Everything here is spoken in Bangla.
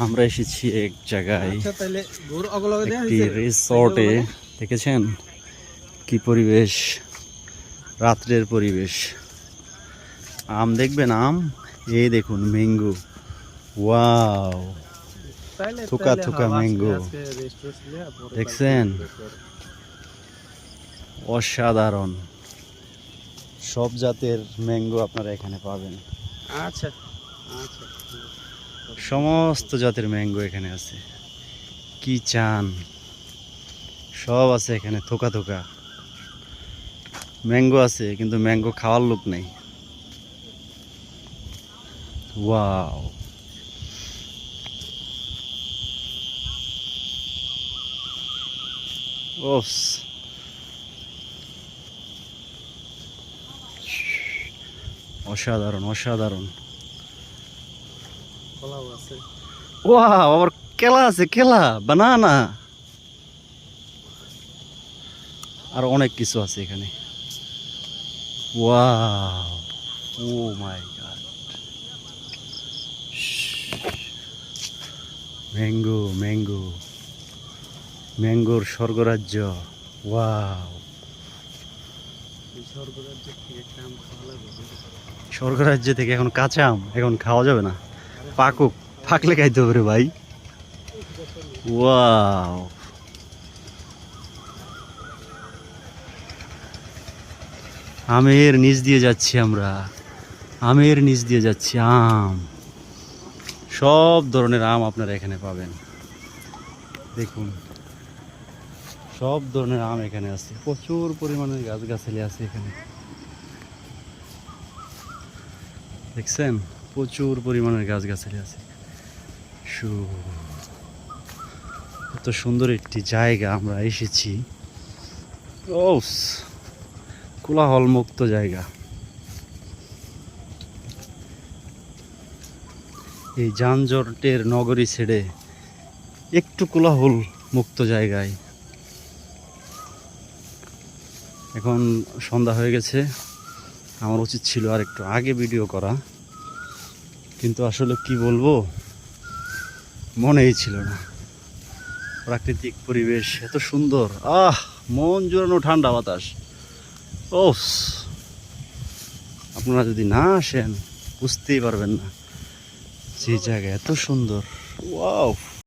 আমরা এসেছি এক জায়গায়, আচ্ছা তাহলে ঘুর অগলগে দেয়া একটি হইছে রিসর্টে। দেখেছেন কি পরিবেশ, রাত্রের পরিবেশ। আম দেখবেন, আম এই দেখুন, ম্যাঙ্গো। ওয়াও, তাইলে থোকা তাইলে থোকা আজকে ম্যাঙ্গো আজকে রেস্ট ছিল পরে দেখছেন, অসাধারণ। সব জাতের ম্যাঙ্গো আপনারা এখানে পাবেন। আচ্ছা আচ্ছা সমস্ত জাতের ম্যাঙ্গো এখানে আছে, কি চান সব আছে এখানে। থোকা থোকা ম্যাঙ্গো আছে, কিন্তু ম্যাঙ্গো খাওয়ার লোক নেই। ওয়াও, ওস, অসাধারণ অসাধারণ। কলাও আছে। ওয়াও, আবার কেলা আছে, কেলা, বানানা, আর অনেক কিছু আছে এখানে। ওয়াও, ও মাই গড, ম্যাঙ্গো ম্যাঙ্গো, ম্যাঙ্গোর স্বর্গরাজ্য। ওয়াও, এই স্বর্গরাজ্য থেকে একটা আম খাওয়া লাগবে। স্বর্গরাজ্য থেকে এখন কাঁচা আম এখন খাওয়া যাবে না, পাকুক, পাকলে খাইতে হবে রে ভাই। ওয়াও, আমের নিচ দিয়ে যাচ্ছি আমরা, আমের নিচ দিয়ে যাচ্ছি। আম, সব ধরনের আম আপনারা এখানে পাবেন। দেখুন, সব ধরনের আম এখানে আছে, প্রচুর পরিমাণে গাছগাছালি আছে এখানে। দেখছেন, প্রচুর পরিমাণের গাছগাছালি আছে। এত সুন্দর একটি জায়গা আমরা এসেছি। ও, কোলাহল মুক্ত জায়গা। এই যানজটের নগরী ছেড়ে একটু কোলাহল মুক্ত জায়গায়। এখন সন্ধ্যা হয়ে গেছে, আমার উচিত ছিল আর একটু আগে ভিডিও করা, কিন্তু আসলে কি বলবো, মনেই ছিল না। প্রাকৃতিক পরিবেশ এত সুন্দর, মন জুড়ানো ঠান্ডা বাতাস। ওস, আপনারা যদি না আসেন বুঝতেই পারবেন না যে জায়গা এত সুন্দর। ওয়াও।